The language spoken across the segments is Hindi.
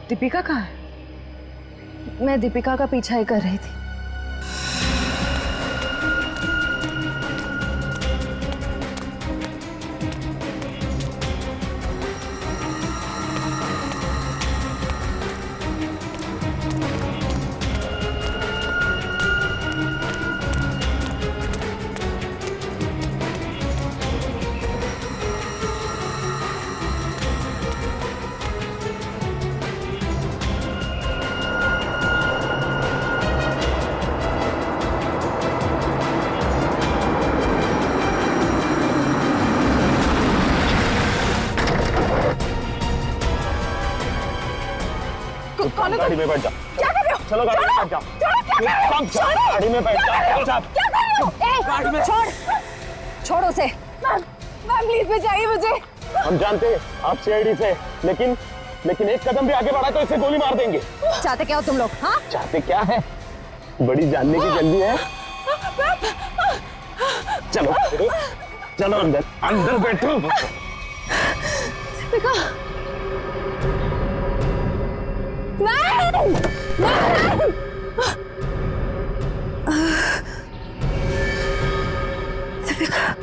दीपिका कहाँ है? मैं दीपिका का पीछा ही कर रही थी। गाड़ी में बैठ जाओ। क्या कर रहे हो? चलो गाड़ी में बैठ जाओ। गाड़ी में बैठ जाओ। क्या कर रहे हो? गाड़ी में छोड़ उसे। मैम प्लीज बचाइए मुझे। हम जानते हैं आप सीआईडी से, लेकिन एक कदम भी आगे बढ़ा तो इसे गोली मार देंगे। चाहते क्या हो तुम लोग? हाँ, चाहते क्या है? बड़ी जानने की जल्दी है। चलो चलो अंदर अंदर बैठो। दीपिका, नहीं दीपिका,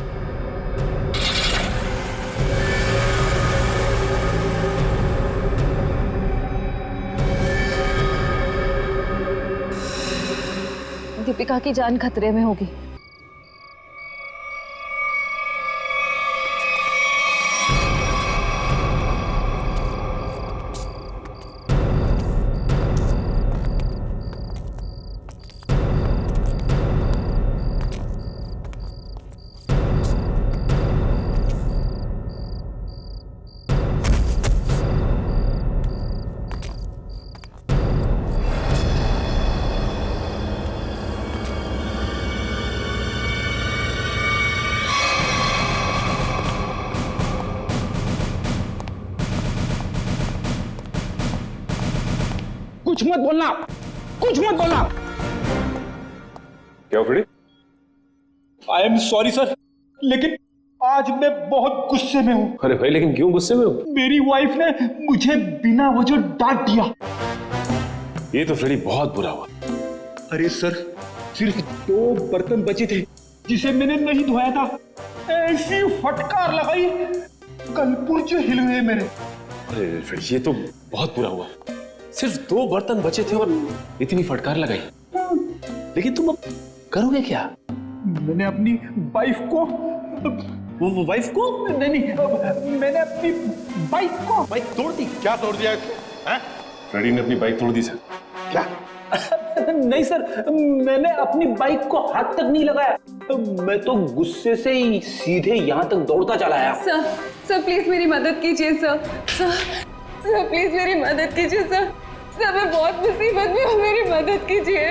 दीपिका की जान खतरे में होगी। कुछ मत बोलना, कुछ मत बोलना। क्या Freddy? I am sorry sir, लेकिन आज मैं बहुत गुस्से में हूँ। अरे भाई, लेकिन क्यों गुस्से में हो? मेरी वाइफ ने मुझे बिना वजह डांट दिया। ये तो फ्रेडी बहुत बुरा हुआ। अरे सर, सिर्फ 2 बर्तन बचे थे जिसे मैंने नहीं धोया था। ऐसी फटकार लगाई, कल पुर्जे हिल गए मेरे। अरे फ्रेडी, ये तो बहुत बुरा हुआ। सिर्फ 2 बर्तन बचे थे और इतनी फटकार लगाई। लेकिन तुम अब करोगे क्या? मैंने अपनी वाइफ को वो वाइफ को नहीं, मैंने अपनी बाइक को तोड़ दी। क्या तोड़ दिया इसको? फ्रेडी ने अपनी बाइक तोड़ दी सर। क्या? नहीं सर, मैंने अपनी बाइक को हाथ तक नहीं लगाया। मैं तो गुस्से से ही सीधे यहाँ तक दौड़ता चला आया। सर प्लीज मेरी मदद कीजिए सर प्लीज मेरी मदद कीजिए सर मैं बहुत मुसीबत में हूँ, मेरी मदद कीजिए।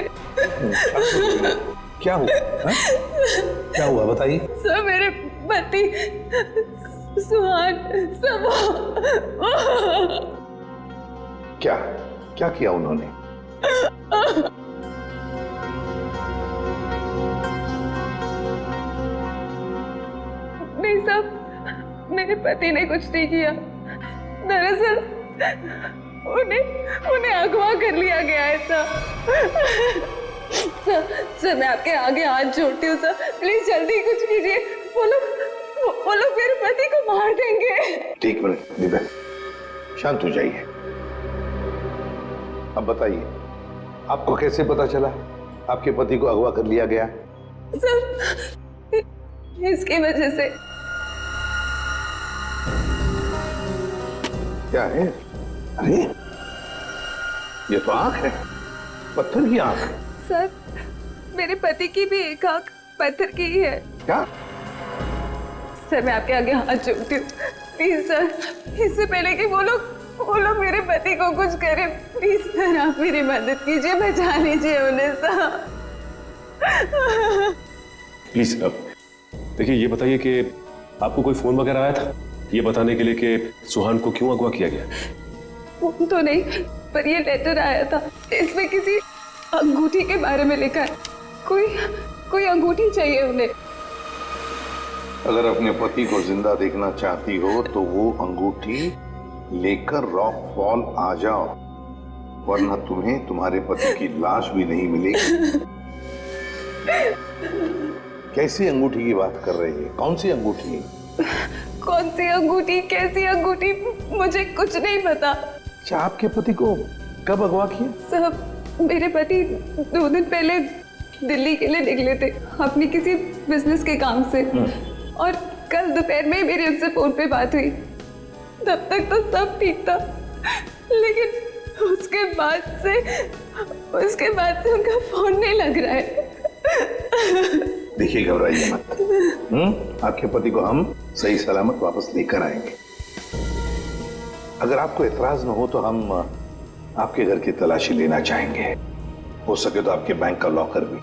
क्या हुआ? क्या हुआ बताइए। सर मेरे पति सुहान सब क्या क्या किया उन्होंने? नहीं साहब, मेरे पति ने कुछ नहीं किया। दरअसल उन्हें अगवा कर लिया गया है सर मैं आपके आगे हाथ जोड़ती हूँ सर, प्लीज जल्दी कुछ कीजिए। वो लोग मेरे पति को मार देंगे। ठीक है दिव्या, शांत हो जाइए। अब बताइए, आपको कैसे पता चला आपके पति को अगवा कर लिया गया? सर इसकी वजह से। क्या है? अरे ये तो आंख है, पत्थर की आंख। सर मेरे पति की भी एक आंख पत्थर की ही है। क्या? सर मैं आपके आगे हाथ जोड़ती हूँ, प्लीज सर, इससे पहले कि वो लोग मेरे पति को कुछ करे, प्लीज सर आप मेरी मदद कीजिए, बचा लीजिए उन्हें सर। प्लीज अब देखिए, ये बताइए कि आपको कोई फोन वगैरह आया था ये बताने के लिए कि सुहान को क्यों अगवा किया गया? फोन तो नहीं, पर ये लेटर आया था, इसमें किसी अंगूठी के बारे में लिखा है। कोई अंगूठी चाहिए उन्हें। अगर अपने पति को जिंदा देखना चाहती हो तो वो अंगूठी लेकर रॉक फॉल आ जाओ। वरना तुम्हें तुम्हारे पति की लाश भी नहीं मिलेगी। कैसी अंगूठी की बात कर रही है? कौन सी अंगूठी? कौन सी अंगूठी, कैसी अंगूठी, मुझे कुछ नहीं पता। क्या आपके पति को कब अगवा किया? सब मेरे पति 2 दिन पहले दिल्ली के लिए निकले थे अपनी किसी बिजनेस के काम से, और कल दोपहर में मेरी उनसे फोन पे बात हुई। तब तक तो सब ठीक था, लेकिन उसके बाद से उनका फोन नहीं लग रहा है। देखिए, घबराइए मत। आपके पति को हम सही सलामत वापस लेकर आएंगे। अगर आपको एतराज न हो तो हम आपके घर की तलाशी लेना चाहेंगे। हो सके तो आपके बैंक का लॉकर भी,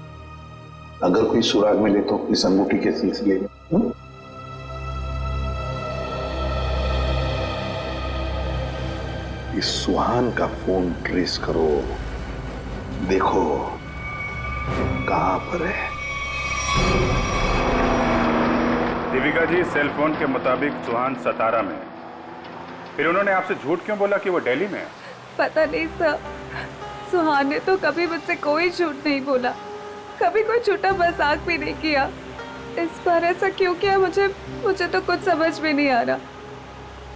अगर कोई सुराग मिले तो इस अंगूठी के सिलसिले में। इस सुहान का फोन ट्रेस करो, देखो कहां पर है। दीपिका जी, सेल फोन के मुताबिक सुहान सतारा में है। फिर उन्होंने आपसे झूठ क्यों बोला कि वो दिल्ली में है? पता नहीं सर, सुहान ने तो कभी मुझसे कोई झूठ नहीं बोला, कभी कोई छोटा मजाक भी नहीं किया। इस बार ऐसा क्यों किया मुझे तो कुछ समझ में नहीं आ रहा।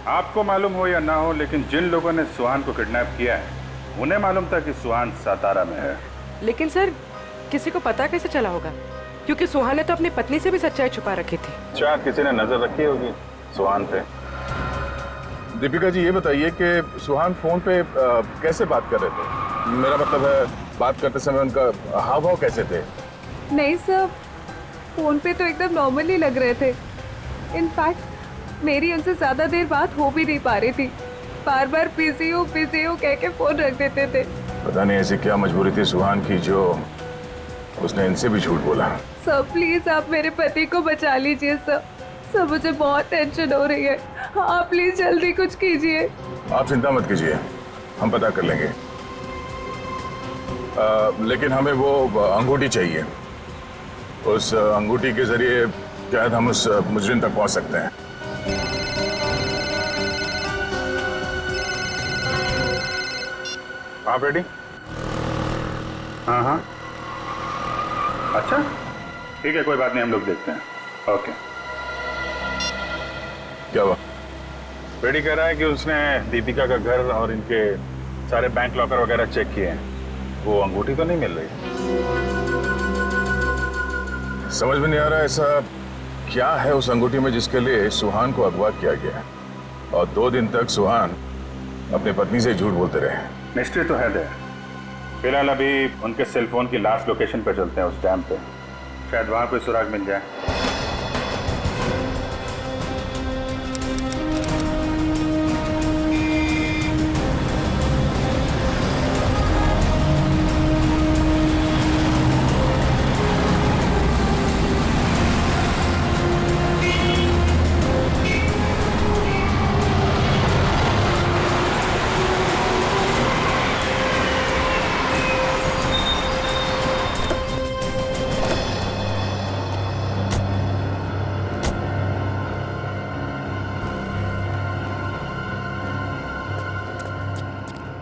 आपको मालूम हो या ना हो, लेकिन जिन लोगों ने सुहान को किडनैप किया है उन्हें मालूम था कि सुहान सतारा में है। लेकिन सर, किसी को पता कैसे चला होगा? क्योंकि सुहान ने तो अपनी पत्नी से भी सच्चाई छुपा रखी थी। अच्छा, किसी ने नजर रखी होगी सुहान पे। दीपिका जी, ये बताइए कि सुहान फोन पे कैसे बात कर रहे थे? मेरा मतलब है, बात करते समय उनका हाव भाव कैसे थे? नहीं सर, फोन पे तो एकदम नॉर्मली लग रहे थे। इनफैक्ट मेरी उनसे ज्यादा देर बात हो भी नहीं पा रही थी, बार बार बिजी हो कह के फोन रख देते थे। पता नहीं ऐसी क्या मजबूरी थी सुहान की जो उसने इनसे भी झूठ बोला। सर प्लीज आप मेरे पति को बचा लीजिए सर। सर मुझे बहुत टेंशन हो रही है, आप प्लीज जल्दी कुछ कीजिए। आप चिंता मत कीजिए, हम पता कर लेंगे। लेकिन हमें वो अंगूठी चाहिए। उस अंगूठी के जरिए शायद हम उस मुजरिम तक पहुंच सकते हैं। आप रेडी? हाँ हाँ, अच्छा ठीक है, कोई बात नहीं, हम लोग देखते हैं। ओके। क्या हुआ? रेडी कह रहा है कि उसने दीपिका का घर और इनके सारे बैंक लॉकर वगैरह चेक किए हैं, वो अंगूठी तो नहीं मिल रही। समझ में नहीं आ रहा ऐसा क्या है उस अंगूठी में जिसके लिए सुहान को अगवा किया गया, और 2 दिन तक सुहान अपनी पत्नी से झूठ बोलते रहे। मिस्ट्री तो है देर। फिलहाल अभी उनके सेलफोन की लास्ट लोकेशन पे चलते हैं, उस डैम पे, शायद वहां कोई सुराग मिल जाए।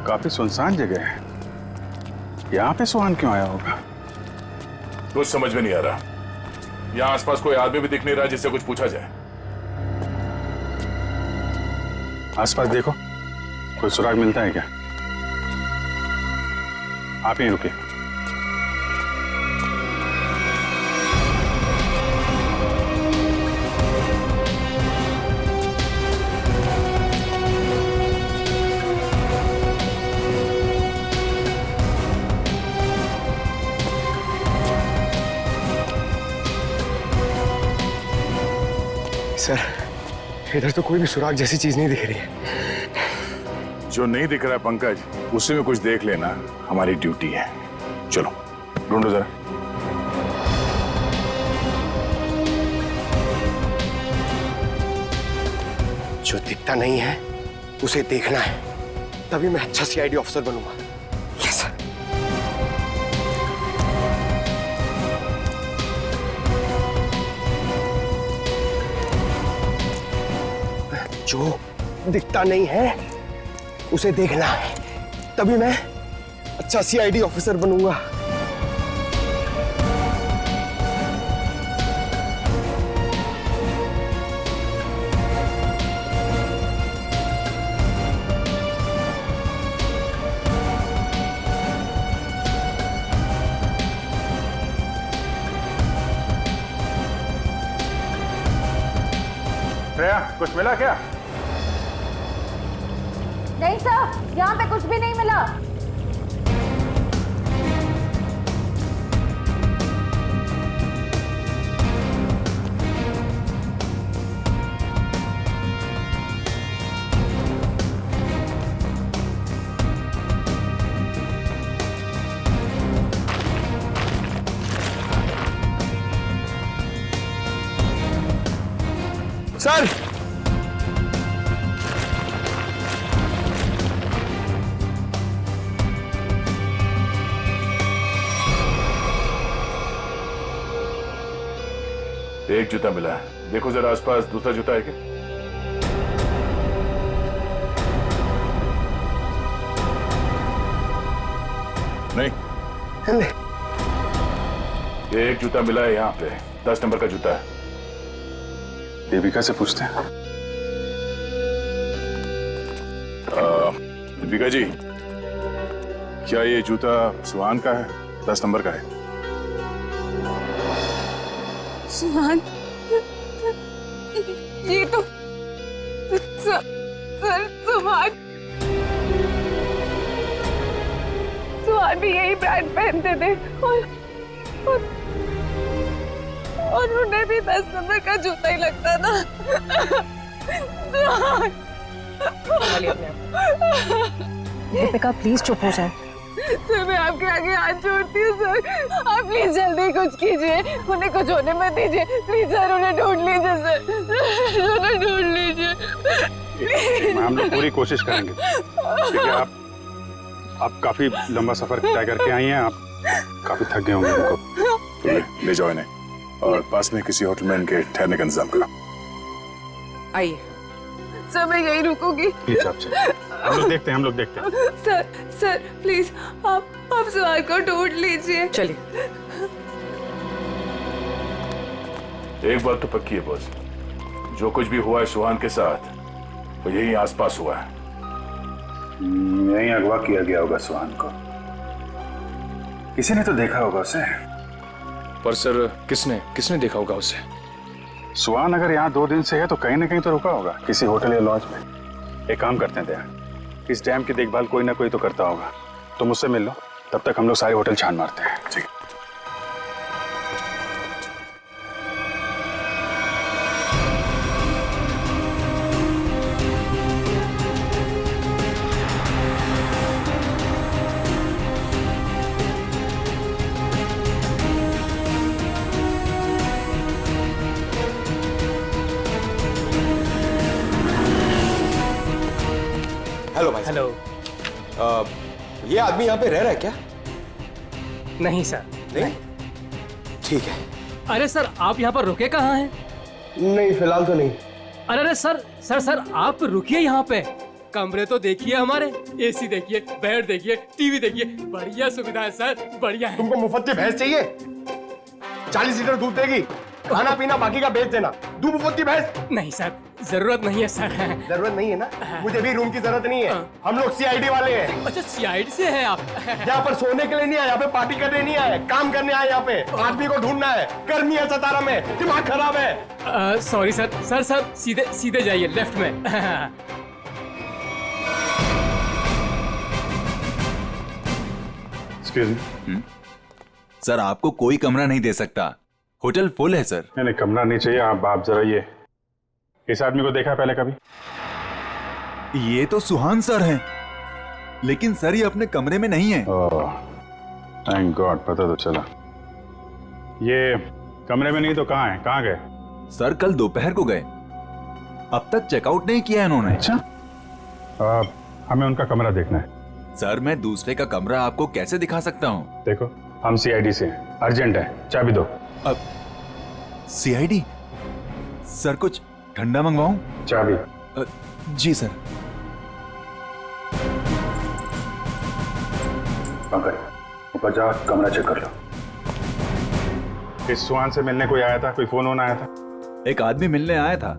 काफी सुनसान जगह है, यहाँ पे सुहान क्यों आया होगा? कुछ समझ में नहीं आ रहा। यहाँ आसपास कोई आदमी भी दिख नहीं रहा जिससे कुछ पूछा जाए। आसपास देखो, कोई सुराग मिलता है क्या? आप यहीं रुके। सर, इधर तो कोई भी सुराग जैसी चीज नहीं दिख रही है। जो नहीं दिख रहा है पंकज, उसी में कुछ देख लेना हमारी ड्यूटी है। चलो ढूंढो जरा। जो दिखता नहीं है उसे देखना है, तभी मैं अच्छा सीआईडी ऑफिसर बनूंगा। Yes sir. जो दिखता नहीं है उसे देखना है, तभी मैं अच्छा सीआईडी ऑफिसर बनूंगा। श्रेया, कुछ मिला क्या? नहीं सर, यहाँ पे कुछ भी नहीं मिला। सर एक जूता मिला है, देखो जरा आसपास दूसरा जूता है क्या? नहीं, एक जूता मिला है यहाँ पे, 10 नंबर का जूता है। देविका से पूछते हैं। दीपिका जी, क्या ये जूता सुहान का है? 10 नंबर का है। सुहान, ये तो सर सुहान भी यही ब्रांड पहनते थे और उन्हें भी 10 नंबर का जूता ही लगता था। सुहान, दीपिका प्लीज चुप हो जाए। सर मैं आपके आगे हाथ जोड़ती हूँ सर, आप प्लीज जल्दी कुछ कीजिए, उन्हें कुछ होने मत दीजिए प्लीज सर, उन्हें ढूंढ लीजिए सर, उन्हें ढूंढ लीजिए। हम लोग पूरी कोशिश करेंगे। ठीक है, आप काफी लंबा सफर तय करके आई हैं, आप काफी थक गए होंगे। उनको ले जाओ इन्हें और पास में किसी होटल में इनके ठहरने का इंतजाम करो। आइए। सर मैं यही रुकूंगी। प्लीज आप चलिए, हम लोग देखते हैं। सर प्लीज आप सुहान को ढूंढ लीजिए। चलिए। एक बात तो पक्की है बॉस, जो कुछ भी हुआ है सुहान के साथ वो यही आसपास हुआ है। यहीं अगवा किया गया होगा सुहान को, किसी ने तो देखा होगा उसे। पर सर किसने देखा होगा उसे? सुहान अगर यहाँ 2 दिन से है तो कहीं ना कहीं तो रुका होगा, किसी होटल या लॉज में। एक काम करते हैं दया, इस डैम की देखभाल कोई ना कोई तो करता होगा, तो मुझसे मिल लो, तब तक हम लोग सारे होटल छान मारते हैं। ठीक है। हेलो भाई। हेलो। ये आदमी यहाँ पे रह रहा है क्या? नहीं सर। नहीं? ठीक है। अरे सर आप यहाँ पर रुके कहाँ हैं? नहीं फिलहाल तो नहीं। अरे सर आप रुकिए यहाँ पे। कमरे तो देखिए हमारे, एसी देखिए, बेड देखिए, टीवी देखिए, बढ़िया सुविधा है सर, बढ़िया है। तुमको मुफ्त की भैंस चाहिए? 40 लीटर दूध देगी, खाना पीना बाकी का बेच देना। दूध मुफ्त की भैंस? नहीं सर, जरूरत नहीं है सर। जरूरत नहीं है ना? मुझे भी रूम की जरूरत नहीं है, हम लोग सीआईडी वाले हैं। अच्छा सीआईडी से है आप? यहाँ पर सोने के लिए नहीं आए, यहाँ पे पार्टी करने नहीं आए, काम करने आए। यहाँ पे आदमी को ढूंढना है, गर्मी है सतारा में, दिमाग खराब है। सॉरी सर सीधे जाइए लेफ्ट में। एक्सक्यूज मी सर, आपको कोई कमरा नहीं दे सकता, होटल फुल है सर। नहीं कमरा नहीं चाहिए। आप जरा ये इस आदमी को देखा पहले कभी? ये तो सुहान सर हैं, लेकिन सर ये अपने कमरे में नहीं है। थैंक गॉड, पता तो चला। ये कमरे में नहीं तो कहाँ है? कहाँ गए? सर कल दोपहर को गए, अब तक चेकआउट नहीं किया इन्होंने। अच्छा, हमें उनका कमरा देखना है। सर मैं दूसरे का कमरा आपको कैसे दिखा सकता हूँ? देखो हम सीआईडी से हैं, अर्जेंट है, चाबी दो। अब सीआईडी? सर कुछ ठंडा मंगवाऊं? चाबी। जी सर। पंकज, ऊपर जा, कमरा चेक कर लो। इस सुहान से मिलने कोई आया था? कोई फोन वोन आया था? एक आदमी मिलने आया था।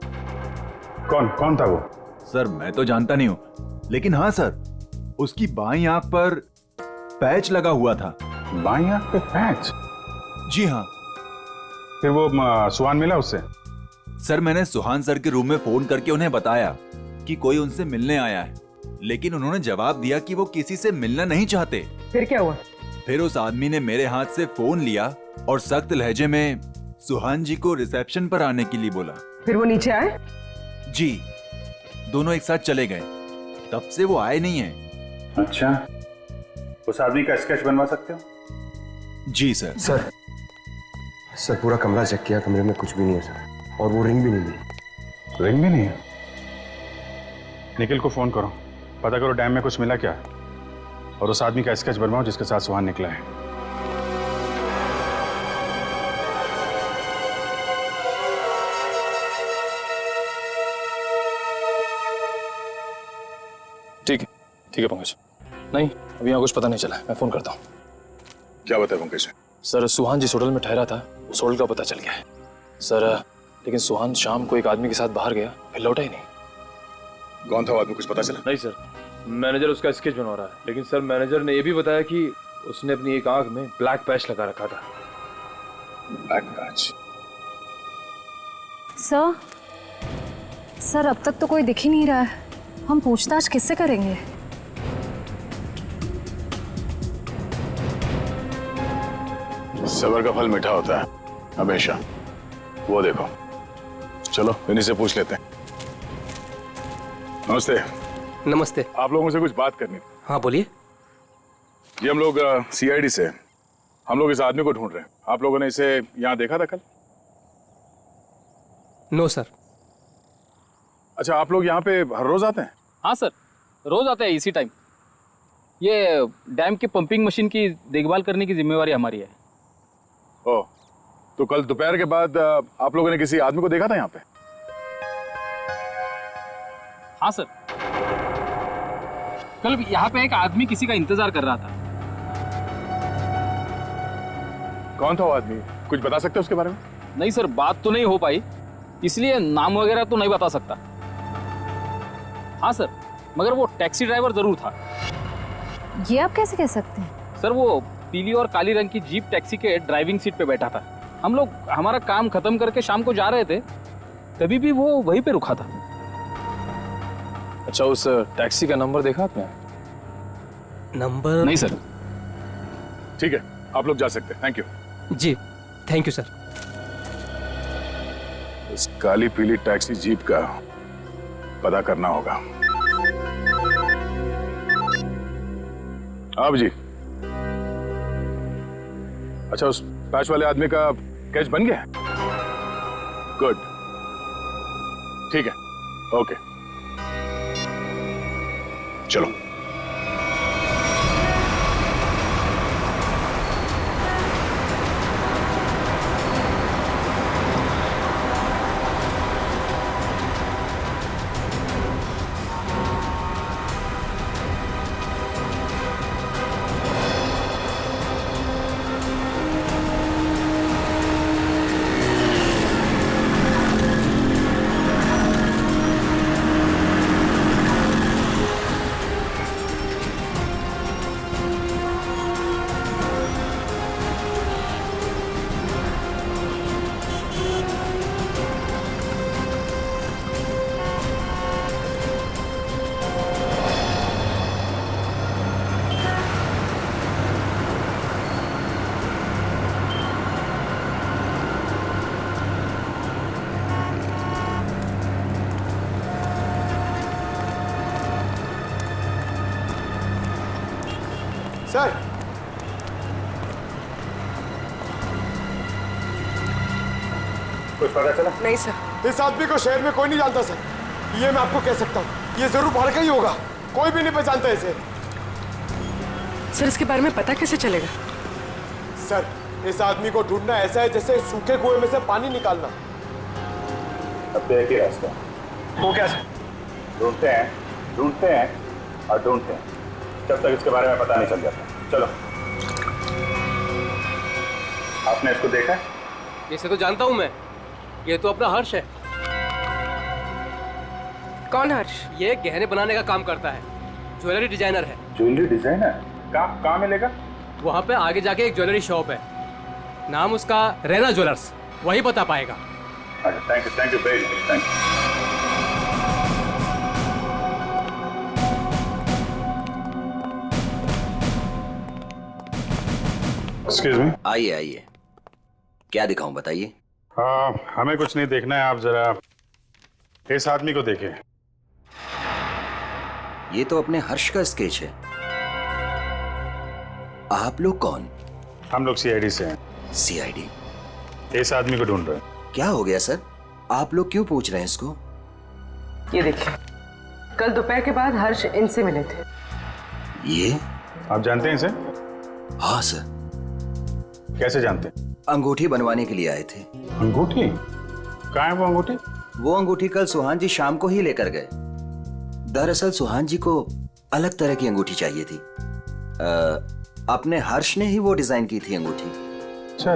कौन था वो? सर मैं तो जानता नहीं हूं, लेकिन हाँ सर, उसकी बाईं आंख पर पैच लगा हुआ था। बाईं आंख पे पैच? जी हाँ। फिर वो सुहान मिला उससे? सर मैंने सुहान सर के रूम में फोन करके उन्हें बताया कि कोई उनसे मिलने आया है, लेकिन उन्होंने जवाब दिया कि वो किसी से मिलना नहीं चाहते। फिर क्या हुआ? फिर उस आदमी ने मेरे हाथ से फोन लिया और सख्त लहजे में सुहान जी को रिसेप्शन पर आने के लिए बोला। फिर वो नीचे आए? जी, दोनों एक साथ चले गए। तब से वो आए नहीं है। अच्छा, उस आदमी का स्केच बनवा सकते हो? जी सर। सर पूरा कमरा चेक किया, कमरे में कुछ भी नहीं है सर, और वो रिंग भी नहीं मिली। रिंग भी नहीं है? निखिल को फोन करो, पता करो डैम में कुछ मिला क्या, और उस आदमी का स्केच बनवाओ जिसके साथ सुहान निकला है। ठीक है पंकज। नहीं, अभी यहाँ कुछ पता नहीं चला, मैं फोन करता हूँ। क्या बताया पंकज? सर सुहान जिस होटल में ठहरा था उस होटल का पता चल गया है सर, लेकिन सुहान शाम को एक आदमी के साथ बाहर गया, फिर लौटा ही नहीं। कौन था वो आदमी, कुछ पता चला? नहीं सर, मैनेजर उसका स्केच बनवा रहा है, लेकिन सर मैनेजर ने यह भी बताया कि उसने अपनी एक आंख में ब्लैक पैच लगा रखा था। Black patch? सर अब तक तो कोई दिख ही नहीं रहा है, हम पूछताछ किससे करेंगे? सबर का फल मीठा होता है हमेशा, वो देखो। चलो इन्हीं से पूछ लेते हैं। नमस्ते। नमस्ते। आप लोगों से कुछ बात करनी थी। हाँ बोलिए। ये हम लोग CID से, हम लोग इस आदमी को ढूंढ रहे हैं। आप लोगों ने इसे यहाँ देखा था कल? No sir. अच्छा, आप लोग यहाँ पे हर रोज आते हैं? हाँ सर, रोज आते हैं इसी टाइम। ये डैम के पंपिंग मशीन की देखभाल करने की जिम्मेवारी हमारी है। ओह, तो कल दोपहर के बाद आप लोगों ने किसी आदमी को देखा था यहाँ पे? हाँ सर, कल यहाँ पे एक आदमी किसी का इंतजार कर रहा था। कौन था वो आदमी, कुछ बता सकते हो उसके बारे में? नहीं सर, बात तो नहीं हो पाई, इसलिए नाम वगैरह तो नहीं बता सकता। हाँ सर, मगर वो टैक्सी ड्राइवर जरूर था। ये आप कैसे कह सकते हैं? सर वो पीली और काली रंग की जीप टैक्सी के ड्राइविंग सीट पे बैठा था। हम लोग हमारा काम खत्म करके शाम को जा रहे थे, तभी भी वो वहीं पे रुका था। अच्छा, उस टैक्सी का नंबर देखा आपने? नंबर? नहीं सर। ठीक है, आप लोग जा सकते हैं। Thank you. जी थैंक यू सर। इस काली पीली टैक्सी जीप का पता करना होगा। आप जी। अच्छा, उस पैच वाले आदमी का कैच बन गया? गुड, ठीक है, ओके, चलो। सर, कुछ पता चला? नहीं सर। इस आदमी को शहर में कोई नहीं जानता सर, ये मैं आपको कह सकता हूँ। ये जरूर बाहर का ही होगा, कोई भी नहीं पहचानता इसे। सर इसके बारे में पता कैसे चलेगा? सर, इस आदमी को ढूंढना ऐसा है जैसे सूखे कुएं में से पानी निकालना। अब तो एक ही रास्ता। वो क्या सर? ढूंढते हैं और ढूंढते हैं। जब तक इसके बारे में पता नहीं चल जाता। चलो, आपने इसको देखा है? इसे तो जानता हूँ मैं, ये तो अपना हर्ष है। कौन हर्ष? ये गहने बनाने का काम करता है, ज्वेलरी डिजाइनर है। Jewellery designer? कहाँ मिलेगा? वहाँ पे आगे जाके एक ज्वेलरी शॉप है, नाम उसका रैना ज्वेलर्स, वही बता पाएगा। अच्छा, thank you very much, thank you. Excuse me. आइए आइए, क्या दिखाऊं बताइए। हमें कुछ नहीं देखना है, आप जरा इस आदमी को देखिए। ये तो अपने हर्ष का स्केच है। आप लोग कौन? हम लोग सीआईडी से हैं। सीआईडी? इस आदमी को ढूंढ रहे हैं। क्या हो गया सर, आप लोग क्यों पूछ रहे हैं इसको? ये देखिए, कल दोपहर के बाद हर्ष इनसे मिले थे। ये आप जानते हैं इसे? हाँ सर। कैसे जानते हैं? अंगूठी बनवाने के लिए आए थे। अंगूठी? कहाँ है वो अंगूठी? वो अंगूठी कल सुहान जी शाम को ही लेकर गए। दरअसल सुहान जी को अलग तरह की अंगूठी चाहिए थी। अपने हर्ष ने ही वो डिजाइन की थी अंगूठी। अच्छा,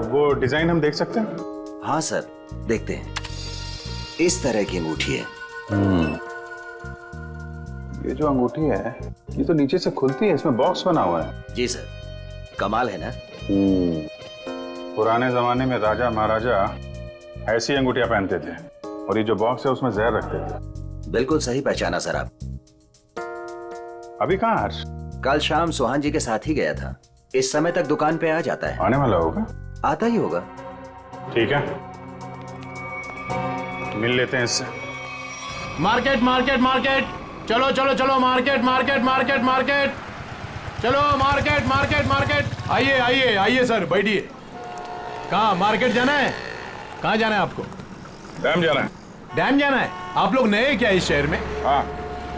वो डिजाइन हम देख सकते हैं? हाँ सर, देखते हैं। इस तरह की अंगूठी है। ये जो अंगूठी है, ये तो नीचे से खुलती है, इसमें बॉक्स बना हुआ है। जी सर, कमाल है ना। पुराने जमाने में राजा महाराजा ऐसी अंगूठियां पहनते थे, और ये जो बॉक्स है उसमें जहर रखते थे। बिल्कुल सही पहचाना सर आप। अभी कहाँ हर्ष? कल शाम सुहान जी के साथ ही गया था। इस समय तक दुकान पे आ जाता है। आने वाला होगा? आता ही होगा। ठीक है, मिल लेते हैं इससे। मार्केट मार्केट मार्केट, चलो चलो चलो, मार्केट मार्केट मार्केट मार्केट, चलो मार्केट मार्केट मार्केट। आइए आइए आइए सर, बैठिए। कहाँ मार्केट जाना है? कहाँ जाना है आपको? डैम जाना है। डैम जाना है? आप लोग नए क्या इस शहर में? हाँ।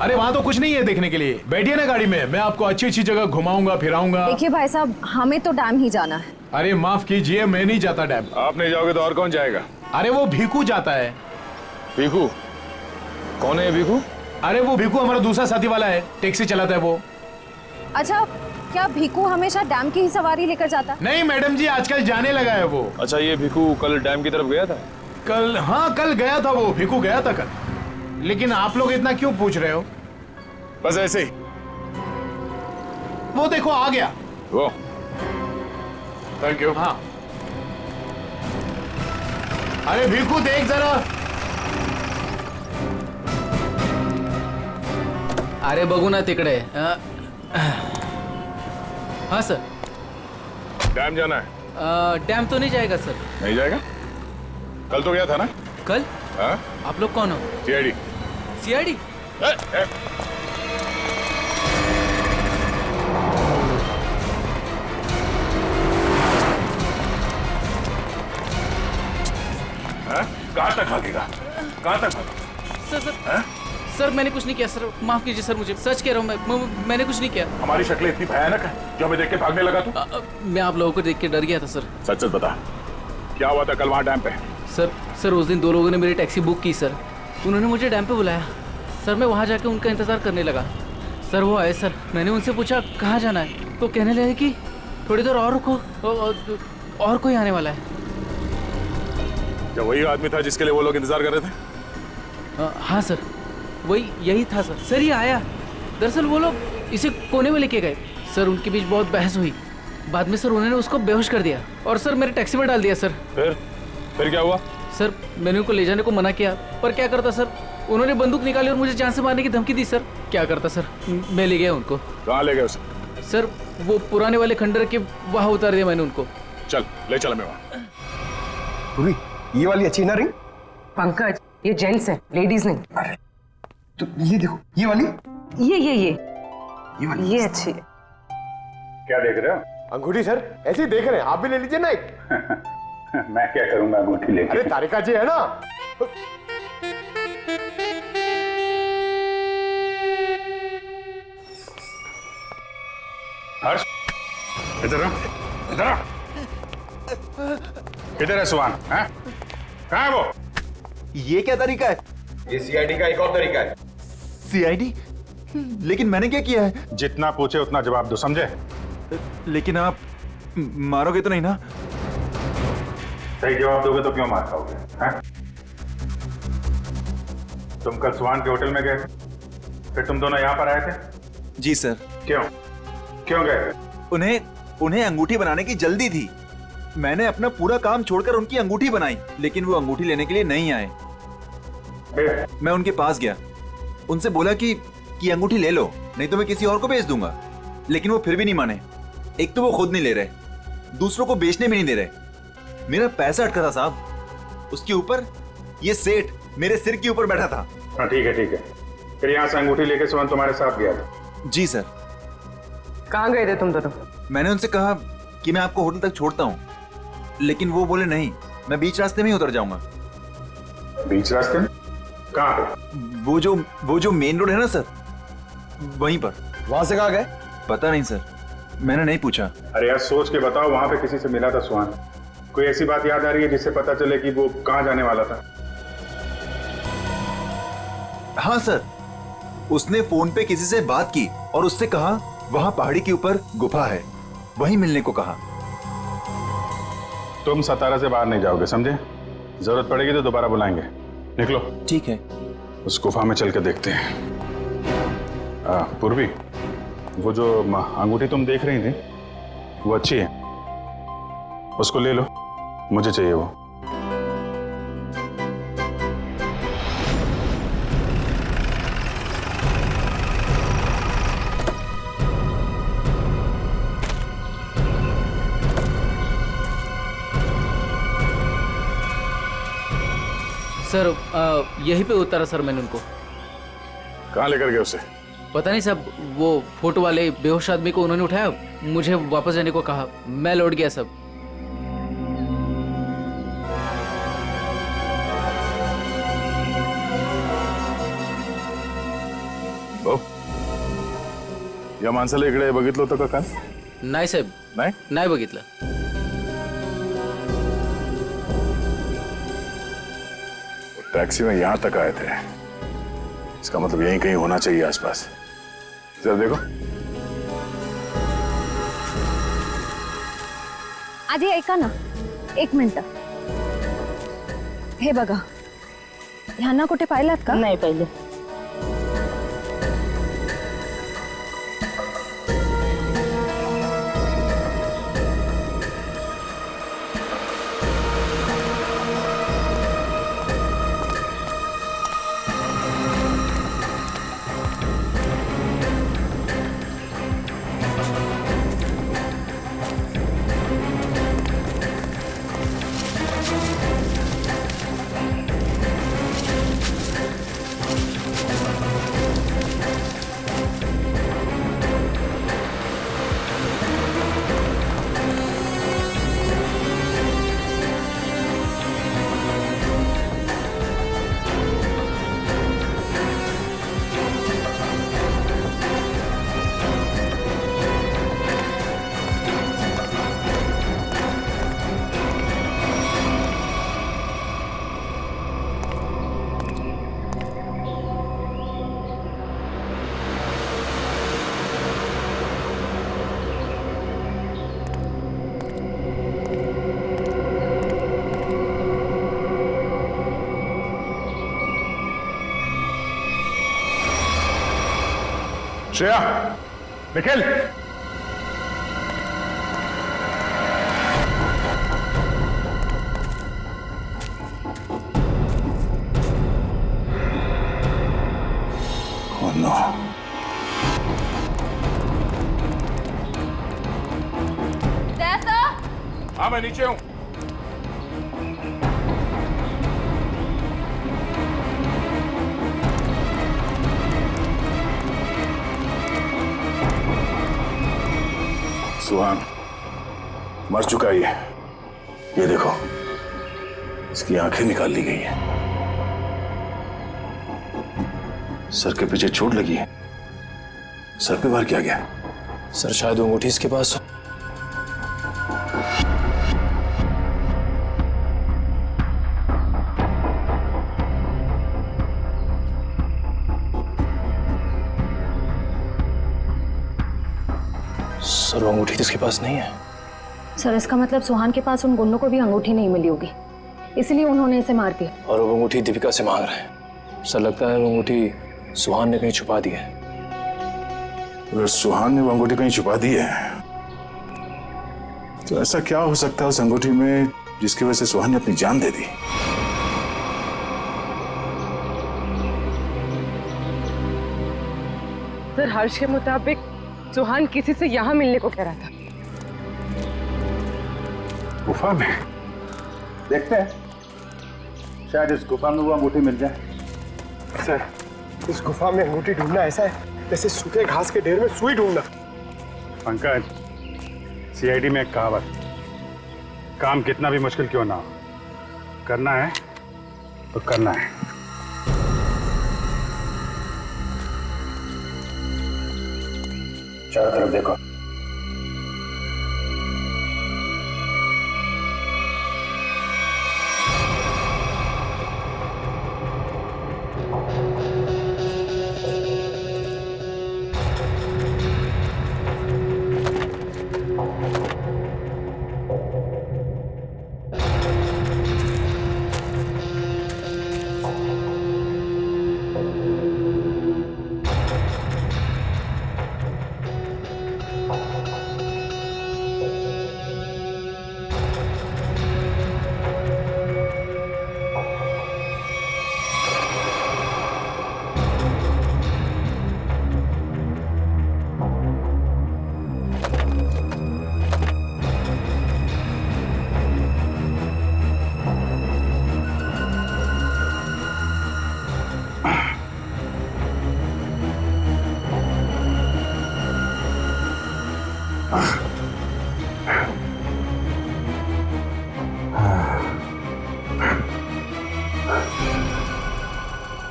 अरे वहाँ तो कुछ नहीं है देखने के लिए। बैठिए ना गाड़ी में, मैं आपको अच्छी अच्छी जगह घुमाऊंगा फिराऊंगा। देखिए भाई साहब, हमें तो डैम ही जाना है। अरे माफ कीजिए, मैं नहीं जाता डैम। आप नहीं जाओगे तो और कौन जाएगा? अरे वो भीखू जाता है। भीखू? कौन है भीखू? अरे वो भीखू हमारा दूसरा साथी वाला है, टैक्सी चलाता है वो। अच्छा, क्या भीखू हमेशा डैम की ही सवारी लेकर जाता है? नहीं मैडम जी, आजकल जाने लगा है वो। अच्छा, ये भीखू कल डैम की तरफ गया था? कल? हाँ कल गया था वो, भीखू गया था कल। लेकिन आप लोग इतना क्यों पूछ रहे हो? बस ऐसे ही। वो देखो आ गया वो। Thank you. हाँ, अरे भीखू देख जरा। अरे बघू ना तिकडे। हाँ सर। डैम जाना है? डैम तो नहीं जाएगा सर। नहीं जाएगा? कल तो गया था ना? कल? हाँ? आप लोग कौन हो? सीआईडी। सीआईडी? कहाँ तक भागेगा? कहाँ तक भागेगा? सर सर सर मैंने कुछ नहीं किया सर, माफ कीजिए सर, मुझे सच कह रहा हूँ, मैंने कुछ नहीं किया। हमारी शक्लें इतनी भयानक है जो हमें देख के भागने लगा तू? मैं आप लोगों को देख के डर गया था सर। सच सच बता, क्या हुआ था कल वहाँ डैम पे? सर उस दिन दो लोगों ने मेरी टैक्सी बुक की सर, उन्होंने मुझे डैम पे बुलाया सर। मैं वहाँ जाके उनका इंतजार करने लगा सर। वो आए सर, मैंने उनसे पूछा कहाँ जाना है, तो कहने लगे कि थोड़ी देर और रुको, और कोई आने वाला है। क्या वही आदमी था जिसके लिए वो लोग इंतजार कर रहे थे? हाँ सर, वही यही था सर। सर ये आया, दरअसल वो लोग इसे कोने में लेके गए सर। उनके बीच बहुत बहस हुई, बाद में सर उन्होंने उसको बेहोश कर दिया और सर मेरे टैक्सी में डाल दिया सर। फिर क्या हुआ? सर मैंने उनको ले जाने को मना किया, पर क्या करता सर, उन्होंने बंदूक निकाली और मुझे जान से मारने की धमकी दी सर। क्या करता सर, मैं ले गया उनको। कहाँ ले गए उसे? सर वो पुराने वाले खंडर के वहाँ उतार दिया मैंने उनको। चल ले चल मैं वहाँ। पूरी ये वाली अच्छी ना रिंग? पंकज, ये जेंट्स है, लेडीज नहीं। अरे तो ये देखो, ये वाली, ये वाली, ये अच्छी है। क्या देख रहे हो? अंगूठी सर, ऐसे ही देख रहे हैं, आप भी ले लीजिए ना एक। मैं क्या करूंगा अंगूठी लेके? अरे तारिका जी है ना। हर्ष, इधर आ, इधर आ। किधर है सुहान? कहाँ है वो? ये क्या तरीका है? ये सीआईडी का एक और तरीका है। सीआईडी? लेकिन मैंने क्या किया है? जितना पूछे उतना जवाब दो, समझे? लेकिन आप मारोगे तो नहीं ना? सही जवाब दोगे तो क्यों मार खाओगे? हैं? तुम कल सुहान के होटल में गए थे, फिर तुम दोनों यहाँ पर आए थे? जी सर। क्यों क्यों गए थे? उन्हें अंगूठी बनाने की जल्दी थी। मैंने अपना पूरा काम छोड़कर उनकी अंगूठी बनाई, लेकिन वो अंगूठी लेने के लिए नहीं आए। मैं उनके पास गया, उनसे बोला कि अंगूठी ले लो, नहीं तो मैं किसी और को बेच दूंगा। लेकिन वो फिर भी नहीं माने। एक तो वो खुद नहीं ले रहे, दूसरों को बेचने भी नहीं दे रहे। मेरा पैसा अटका था साहब, उसके ऊपर ये सेठ मेरे सिर के ऊपर बैठा था। हाँ ठीक है। फिर यहाँ से अंगूठी लेके सुहान तुम्हारे साथ गया था? जी सर। कहाँ गए थे तुम दोनों? मैंने उनसे कहा कि मैं आपको होटल तक छोड़ता हूँ, लेकिन वो बोले नहीं, मैं बीच रास्ते में ही उतर जाऊंगा। बीच रास्ते में? कहाँ पे? वो जो मेन रोड है ना सर, वहीं पर। वहां से कहाँ गए? पता नहीं सर, मैंने नहीं पूछा। अरे यार सोच के बताओ, वहां पे किसी से मिला था सुहान? कोई ऐसी बात याद आ रही है जिससे पता चले कि वो कहाँ जाने वाला था? हाँ सर, उसने फोन पे किसी से बात की और उससे कहा वहां पहाड़ी के ऊपर गुफा है, वहीं मिलने को कहा। तुम सतारा से बाहर नहीं जाओगे, समझे? जरूरत पड़ेगी तो दोबारा बुलाएंगे। निकलो। ठीक है। उस गुफा में चल के देखते हैं। पूर्वी, वो जो अंगूठी तुम देख रही थी वो अच्छी है, उसको ले लो, मुझे चाहिए वो। सर यहीं पे उतारा सर मैंने उनको। कहाँ लेकर गए उसे? पता नहीं सब, वो फोटो वाले बेहोश आदमी को उन्होंने उठाया, मुझे वापस जाने को कहा, मैं लौट गया सब। या माणसाला इकडे बघितलं होतं का काल? नाही साहेब, नाही बघितलं। टैक्सी में यहां तक आए थे, इसका मतलब यहीं कहीं होना चाहिए आसपास। जरा देखो। आधी ऐका ना, एक मिनिट। हे बघा, ह्यांना कुठे पाहिलात का? नाही पाहिलं। Shreya, Nikhil, Oh no. हाँ मैं नीचे हूं। सुहान मर चुका है ये देखो, इसकी आंखें निकाल ली गई हैं। सर के पीछे चोट लगी है, सर पे वार किया गया। सर शायद वो अंगूठी इसके पास हो। सर वो अंगूठी किसके पास नहीं है? सर इसका मतलब सुहान के पास उन गुंडों को भी अंगूठी नहीं मिली होगी, इसलिए उन्होंने इसे मार दिया। और वो अंगूठी दीपिका से मांग रहे हैं। सर लगता है वो अंगूठी सुहान ने कहीं छुपा दी है। अगर सुहान ने वो अंगूठी कहीं छुपा दी है तो ऐसा क्या हो सकता है उस अंगूठी में जिसकी वजह से सुहान ने अपनी जान दे दी? सर हर्ष के मुताबिक सुहान किसी से यहाँ मिलने को कह रहा था। गुफा में? देखते हैं, शायद इस गुफा में वो अंगूठी मिल जाए। सर इस गुफा में अंगूठी ढूंढना ऐसा है जैसे सूखे घास के ढेर में सुई ढूंढना। पंकज, सीआईडी में एक कहावत, काम कितना भी मुश्किल क्यों ना हो, करना है तो करना है। चारों तरफ देखो।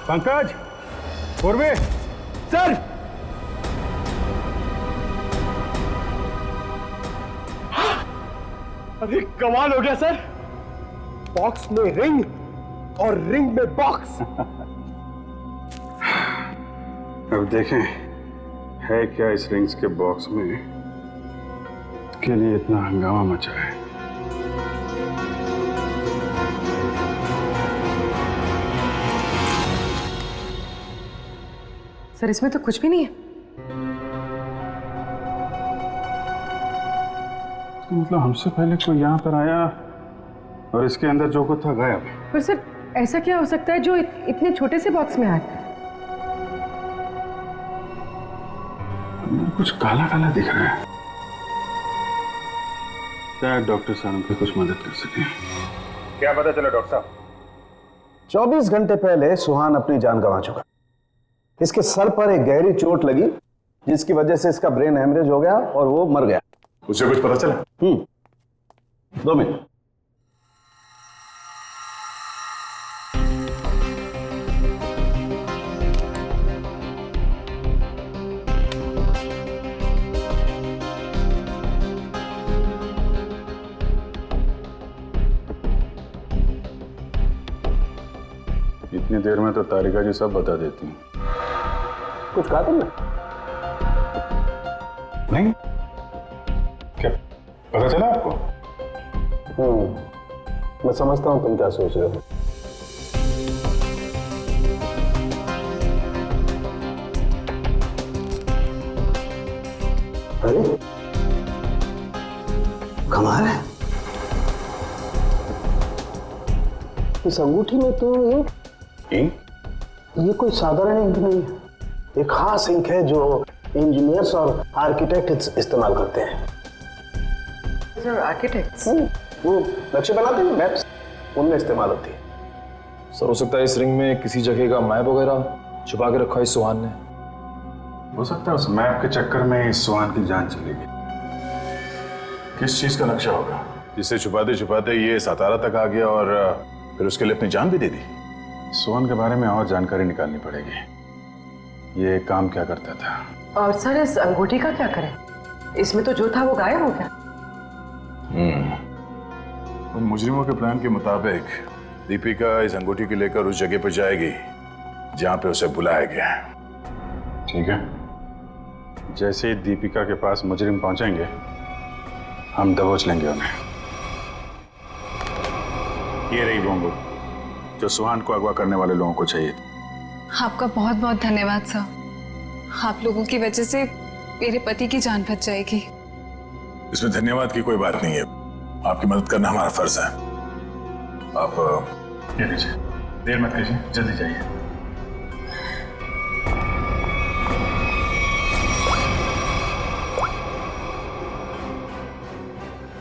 पंकज, पूर्वे, सर अरे कमाल हो गया सर, बॉक्स में रिंग और रिंग में बॉक्स। अब देखें है क्या इस रिंग्स के बॉक्स में के लिए इतना हंगामा मचा है। सर इसमें तो कुछ भी नहीं है। तो मतलब हमसे पहले कोई यहाँ पर आया और इसके अंदर जो कुछ था गायब। पर सर ऐसा क्या हो सकता है जो इतने छोटे से बॉक्स में आया? अंदर कुछ काला काला दिख रहा है। क्या डॉक्टर साहब उनकी कुछ मदद कर सके? क्या पता चला डॉक्टर साहब? 24 घंटे पहले सुहान अपनी जान गंवा चुका। इसके सर पर एक गहरी चोट लगी जिसकी वजह से इसका ब्रेन हेमरेज हो गया और वो मर गया। उसे कुछ पता चला? 2 मिनट। इतनी देर में तो तारिका जी सब बता देती हैं। कुछ कहा तुमने? नहीं, क्या पता चला आपको? मैं समझता हूं तुम क्या सोच रहे हो। अरे कमाल है, इस अंगूठी में तो इंक? ये कोई साधारण इंक नहीं है, एक खास इंक है जो इंजीनियर्स और आर्किटेक्ट इस्तेमाल करते हैं। Sir architects? वो नक्शे बनाते हैं, मैप्स, उनमें इस्तेमाल होती है। सर हो सकता है इस रिंग में किसी जगह का मैप वगैरह छुपा के रखा है सुहान ने। हो सकता है उस मैप के चक्कर में इस सुहान की जान चली गई। किस चीज का नक्शा होगा जिसे छुपाते छुपाते ये सातारा तक आ गया और फिर उसके लिए अपनी जान भी दे दी? सुहान के बारे में और जानकारी निकालनी पड़ेगी। ये काम क्या करता था? और सर इस अंगूठी का क्या करें? इसमें तो जो था वो गायब हो गया। उन मुजरिमों के प्लान के मुताबिक दीपिका इस अंगूठी को लेकर उस जगह पर जाएगी जहां पे उसे बुलाया गया है। ठीक है, जैसे ही दीपिका के पास मुजरिम पहुंचेंगे हम दबोच लेंगे उन्हें। ये रही वो अंगूठी जो सुहान को अगवा करने वाले लोगों को चाहिए थी। आपका बहुत बहुत धन्यवाद सर। आप लोगों की वजह से मेरे पति की जान बच जाएगी। इसमें धन्यवाद की कोई बात नहीं है, आपकी मदद करना हमारा फर्ज है। आप ये लीजिए, देर मत कीजिए, जल्दी जाइए।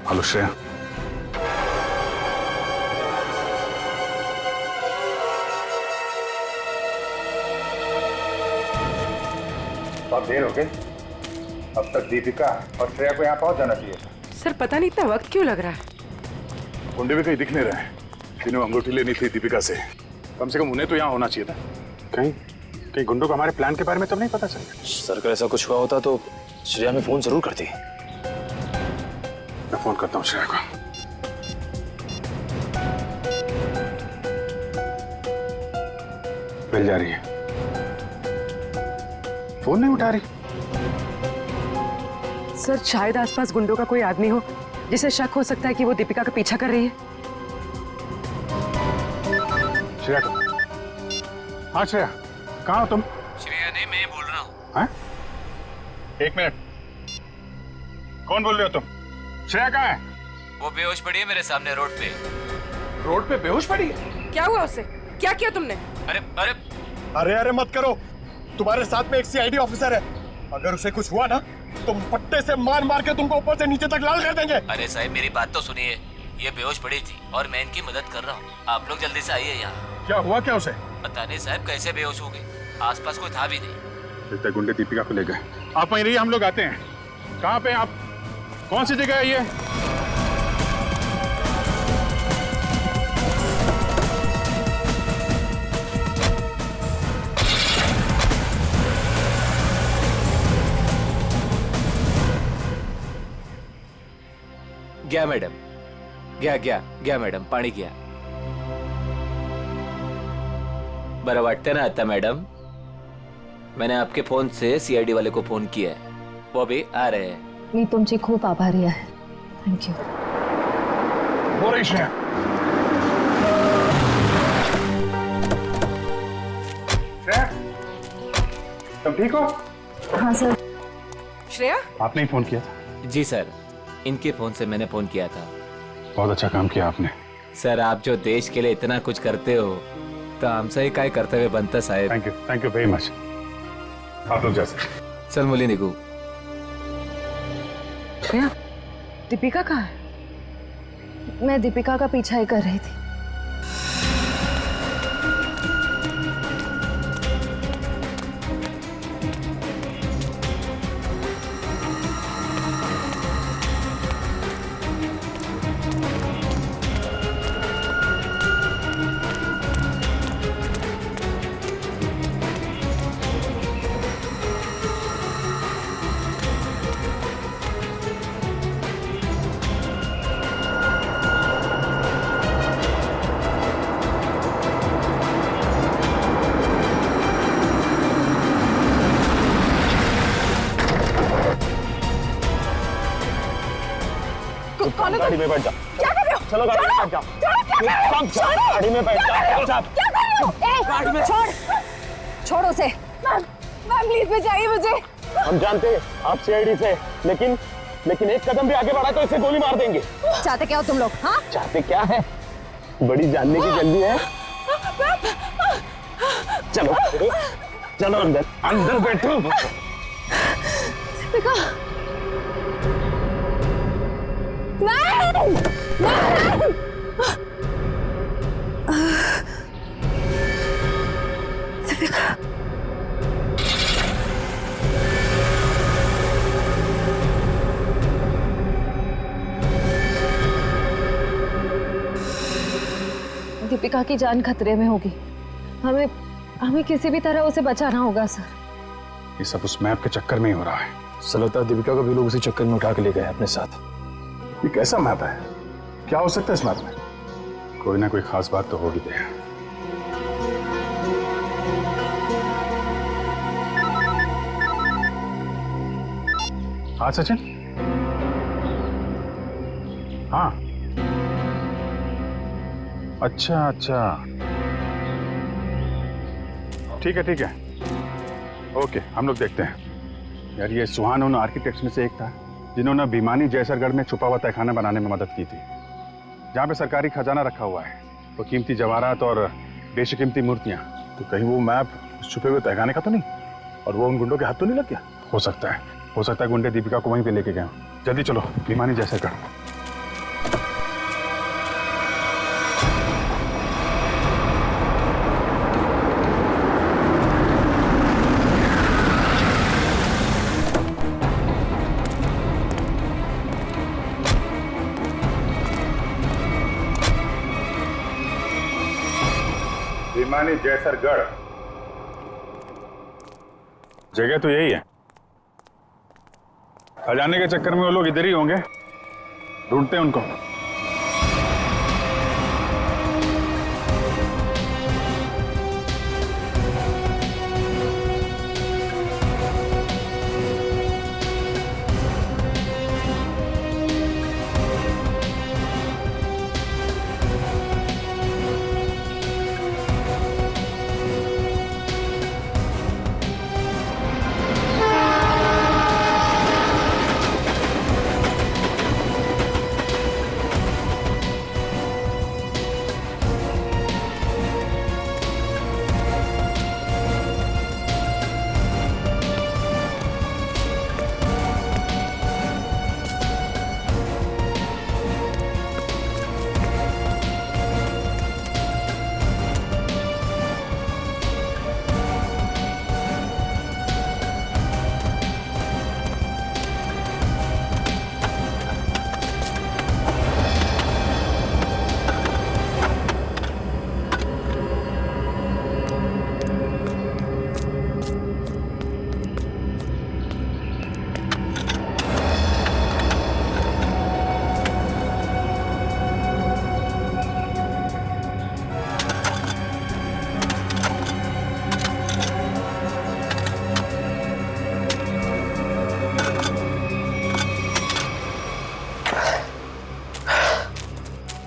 हेलो श्रेया। बहुत देर हो गई, अब तक दीपिका और श्रेया को यहाँ पहुंच जाना चाहिए। सर पता नहीं इतना वक्त क्यों लग रहा है। गुंडे भी कहीं दिख नहीं रहे हैं। जिन्हें अंगूठी लेनी थी दीपिका से, कम से कम उन्हें तो यहाँ होना चाहिए था। कहीं गुंडों को हमारे प्लान के बारे में तब नहीं पता चला। सर अगर ऐसा कुछ हुआ होता तो श्रेया में फोन जरूर करती। मैं फोन करता हूँ श्रेया को। मिल जा रही है, फोन नहीं उठा रही। सर शायद आसपास गुंडों का कोई आदमी हो जिसे शक हो सकता है कि वो दीपिका का पीछा कर रही है। श्रेया को। हाँ श्रेया, कहाँ हो तुम? श्रेया नहीं, मैं बोल रहा हूँ। हाँ? एक मिनट, कौन बोल रहे हो तुम? श्रेया कहाँ है? वो बेहोश पड़ी है मेरे सामने रोड पे। रोड पे बेहोश पड़ी है? क्या हुआ उसे? क्या किया तुमने? अरे अरे अरे अरे मत करो, तुम्हारे साथ में एक सीआईडी ऑफिसर है। अगर उसे कुछ हुआ ना तो पट्टे से मार मार के तुमको ऊपर से नीचे तक लाल कर देंगे। अरे साहब मेरी बात तो सुनिए, ये बेहोश पड़ी थी और मैं इनकी मदद कर रहा हूँ। आप लोग जल्दी से आइए यहाँ। क्या हुआ क्या उसे? पता नहीं साहब कैसे बेहोश हो गई, आसपास कोई था भी नहीं। लगता है गुंडे दीपिका को ले गए। आप वहीं रहिए, हम लोग आते हैं। कहाँ पे आप? कौन सी जगह है ये? गया मैडम, गया मैडम, पाणी गया। बरं वाटतं ना आता मैडम? मैंने आपके फोन से सीआईडी वाले को फोन किया है, वो भी आ रहे हैं। मी तुमची खूप आभारी आहे। थँक्यू। हो रही श्रेया। श्रेया, तुम ठीक हो? हाँ सर। श्रेया? आपने ही फोन किया था? जी सर, इनके फोन से मैंने फोन किया था। बहुत अच्छा काम किया आपने। सर आप जो देश के लिए इतना कुछ करते हो तो हमसे ही काय कर्तव्य बनतं साहेब। Thank you very much. आप लोग जा सकते। चल मुली निघू। श्रेया, दीपिका कहाँ है? मैं दीपिका का पीछा ही कर रही थी। गाड़ी में बैठ जाओ। क्या कर रहे हो? चलो गाड़ी में बैठ जाओ। गाड़ी में बैठ जाओ। क्या कर रहे हो? गाड़ी में छोड़ उसे। मैम प्लीज बचाइए मुझे। हम जानते हैं आप सीआईडी से, लेकिन एक कदम भी आगे बढ़ा तो इसे गोली मार देंगे। चाहते क्या हो तुम लोग? हाँ, चाहते क्या है? बड़ी जानने की जल्दी है। चलो अंदर बैठो। दीपिका, नहीं। दीपिका, दीपिका की जान खतरे में होगी। हमें किसी भी तरह उसे बचाना होगा सर। ये सब उस मैप के चक्कर में ही हो रहा है। सलता दीपिका को भी लोग उसी चक्कर में उठा के ले गए अपने साथ। ये कैसा मैप है? क्या हो सकता है इस मैप में? कोई ना कोई खास बात तो होगी। हाँ सचिन। हाँ अच्छा अच्छा, ठीक है ठीक है, ओके हम लोग देखते हैं। यार ये सुहान उन आर्किटेक्ट्स में से एक था जिन्होंने भिमानी जैसरगढ़ में छुपा हुआ तहखाना बनाने में मदद की थी, जहाँ पे सरकारी खजाना रखा हुआ है, वो कीमती जवाहरात और बेशकीमती मूर्तियाँ। तो कहीं वो मैप उस छुपे हुए तहखाने का तो नहीं, और वो उन गुंडों के हाथ तो नहीं लग गया? हो सकता है गुंडे दीपिका को वहीं पे लेके गए। जल्दी चलो भिमानी जैसरगढ़। भिमानी जैसरगढ़ जगह तो यही है। खजाने के चक्कर में वो लोग इधर ही होंगे, ढूंढते हैं उनको।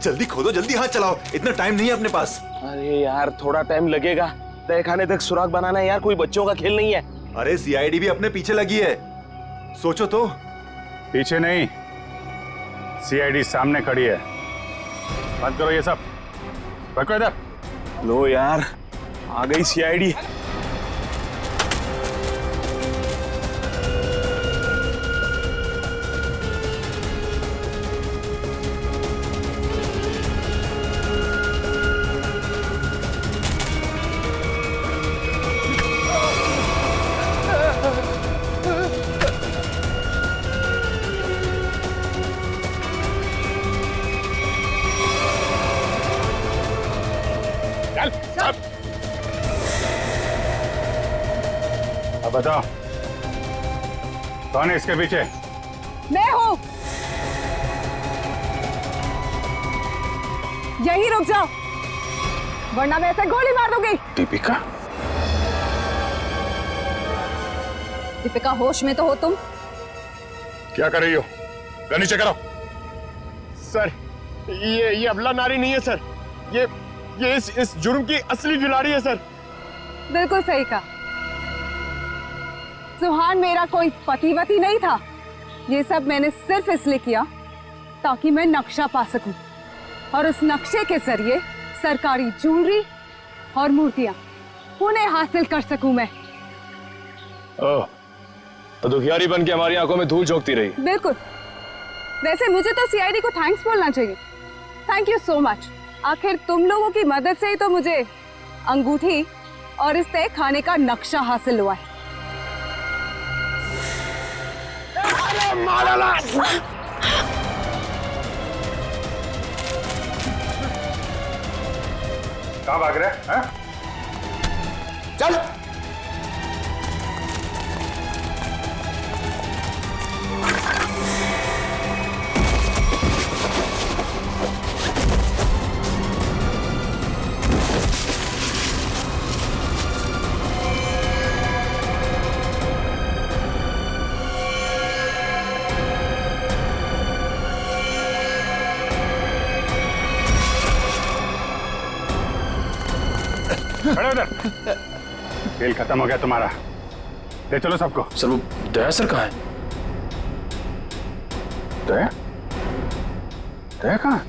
जल्दी खोदो, जल्दी हाथ चलाओ, इतना टाइम नहीं है अपने पास। अरे यार थोड़ा टाइम लगेगा, तहखाने तक सुराग बनाना है यार, कोई बच्चों का खेल नहीं है। अरे सीआईडी भी अपने पीछे लगी है, सोचो तो। पीछे नहीं, सीआईडी सामने खड़ी है। बंद करो ये सब, रखो इधर। लो यार आ गई सीआईडी। अब बताओ कौन है इसके पीछे? मैं हूँ। यही रुक जाओ वरना मैं ऐसे गोली मार दूंगी। दीपिका? दीपिका होश में तो हो तुम? क्या कर रही हो? गन नीचे करो। सर ये अबला नारी नहीं है सर, ये इस जुर्म की असली खिलाड़ी है सर। बिल्कुल सही कहा। सुहान मेरा कोई पतिवती नहीं था। ये सब मैंने सिर्फ इसलिए किया ताकि मैं नक्शा पा सकूं और उस नक्शे के जरिए सरकारी ज्वेलरी और मूर्तियां उन्हें हासिल कर सकूं मैं। ओह, तो दुखियारी बन के हमारी आंखों में धूल झोंकती रही। बिल्कुल। वैसे मुझे तो सीआईडी को थैंक्स बोलना चाहिए। Thank you so much. आखिर तुम लोगों की मदद से ही तो मुझे अंगूठी और इस तय खाने का नक्शा हासिल हुआ है। कहाँ भाग रहे हैं? चल। खड़े उधर। खेल खत्म हो गया तुम्हारा, ले चलो सबको। सर वो दया सर कहाँ है? दया? दया कहाँ?